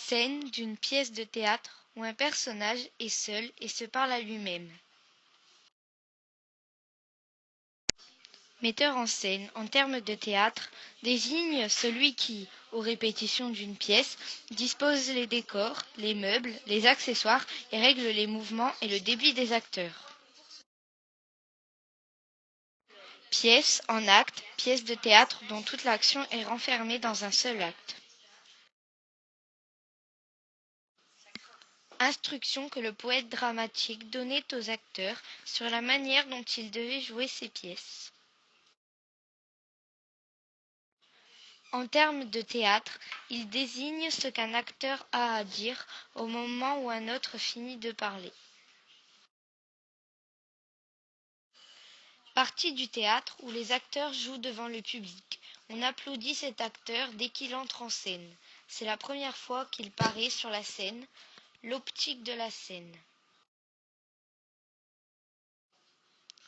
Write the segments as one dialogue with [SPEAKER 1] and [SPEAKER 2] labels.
[SPEAKER 1] Scène d'une pièce de théâtre où un personnage est seul et se parle à lui-même. Metteur en scène, en termes de théâtre, désigne celui qui, aux répétitions d'une pièce, dispose les décors, les meubles, les accessoires et règle les mouvements et le débit des acteurs. Pièce en acte, pièce de théâtre dont toute l'action est renfermée dans un seul acte. Instructions que le poète dramatique donnait aux acteurs sur la manière dont ils devaient jouer ces pièces. En termes de théâtre, il désigne ce qu'un acteur a à dire au moment où un autre finit de parler. Partie du théâtre où les acteurs jouent devant le public. On applaudit cet acteur dès qu'il entre en scène. C'est la première fois qu'il paraît sur la scène, l'optique de la scène.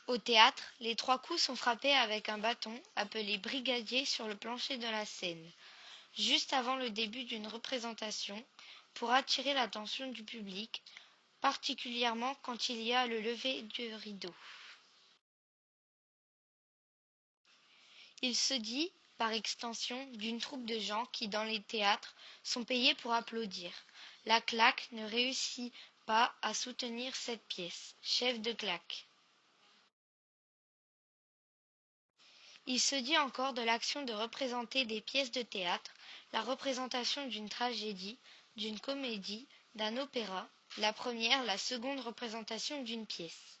[SPEAKER 1] Au théâtre, les 3 coups sont frappés avec un bâton, appelé brigadier, sur le plancher de la scène, juste avant le début d'une représentation, pour attirer l'attention du public, particulièrement quand il y a le lever du rideau. Il se dit, par extension, d'une troupe de gens qui, dans les théâtres, sont payés pour applaudir. La claque ne réussit pas à soutenir cette pièce. Chef de claque. Il se dit encore de l'action de représenter des pièces de théâtre, la représentation d'une tragédie, d'une comédie, d'un opéra, la première, la seconde représentation d'une pièce.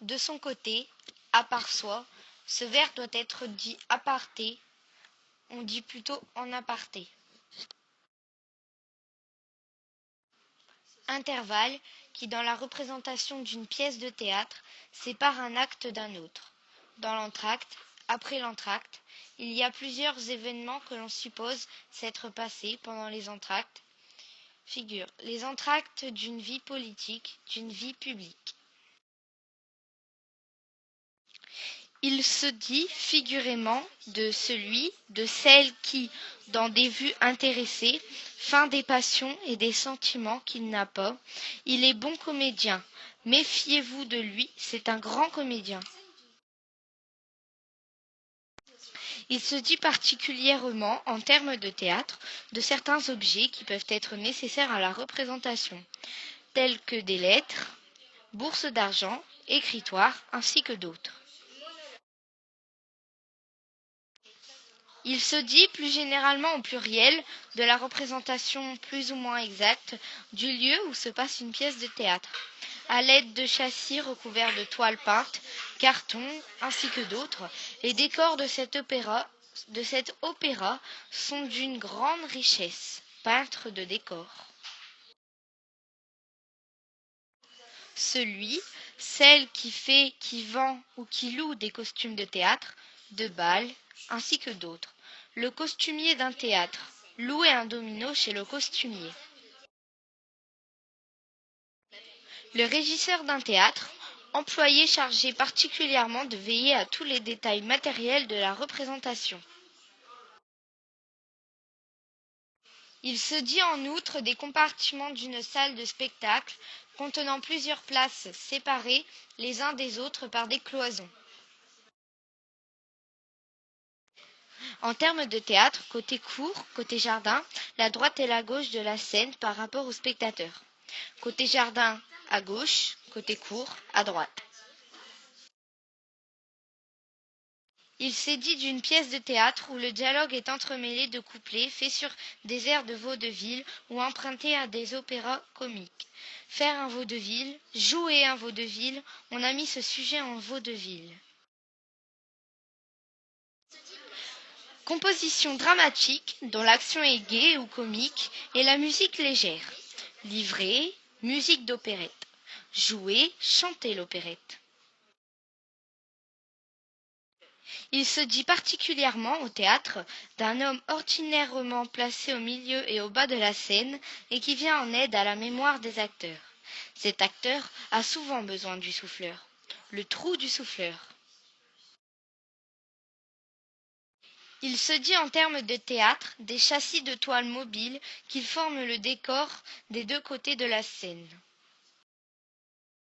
[SPEAKER 1] De son côté, à part soi, ce vers doit être dit aparté, on dit plutôt en aparté. Intervalle qui, dans la représentation d'une pièce de théâtre, sépare un acte d'un autre. Dans l'entracte, après l'entracte, il y a plusieurs événements que l'on suppose s'être passés pendant les entractes. Figure les entractes d'une vie politique, d'une vie publique. Il se dit figurément de celui, de celle qui, dans des vues intéressées, feint des passions et des sentiments qu'il n'a pas. Il est bon comédien. Méfiez-vous de lui, c'est un grand comédien. Il se dit particulièrement, en termes de théâtre, de certains objets qui peuvent être nécessaires à la représentation, tels que des lettres, bourses d'argent, écritoires, ainsi que d'autres. Il se dit plus généralement au pluriel de la représentation plus ou moins exacte du lieu où se passe une pièce de théâtre, à l'aide de châssis recouverts de toiles peintes, carton, ainsi que d'autres. Les décors de cet opéra sont d'une grande richesse. Peintre de décors. Celui, celle qui fait, qui vend ou qui loue des costumes de théâtre, de bal, ainsi que d'autres. Le costumier d'un théâtre. Louer un domino chez le costumier. Le régisseur d'un théâtre. Employé chargé particulièrement de veiller à tous les détails matériels de la représentation. Il se dit en outre des compartiments d'une salle de spectacle contenant plusieurs places séparées les uns des autres par des cloisons. En termes de théâtre, côté cour, côté jardin, la droite et la gauche de la scène par rapport aux spectateurs. Côté jardin, à gauche, côté cour, à droite. Il s'est dit d'une pièce de théâtre où le dialogue est entremêlé de couplets faits sur des airs de vaudeville ou empruntés à des opéras comiques. Faire un vaudeville, jouer un vaudeville, on a mis ce sujet en vaudeville. Composition dramatique, dont l'action est gaie ou comique, et la musique légère. Livret, musique d'opérette. Jouer, chanter l'opérette. Il se dit particulièrement au théâtre d'un homme ordinairement placé au milieu et au bas de la scène et qui vient en aide à la mémoire des acteurs. Cet acteur a souvent besoin du souffleur. Le trou du souffleur. Il se dit en termes de théâtre des châssis de toile mobiles qui forment le décor des deux côtés de la scène.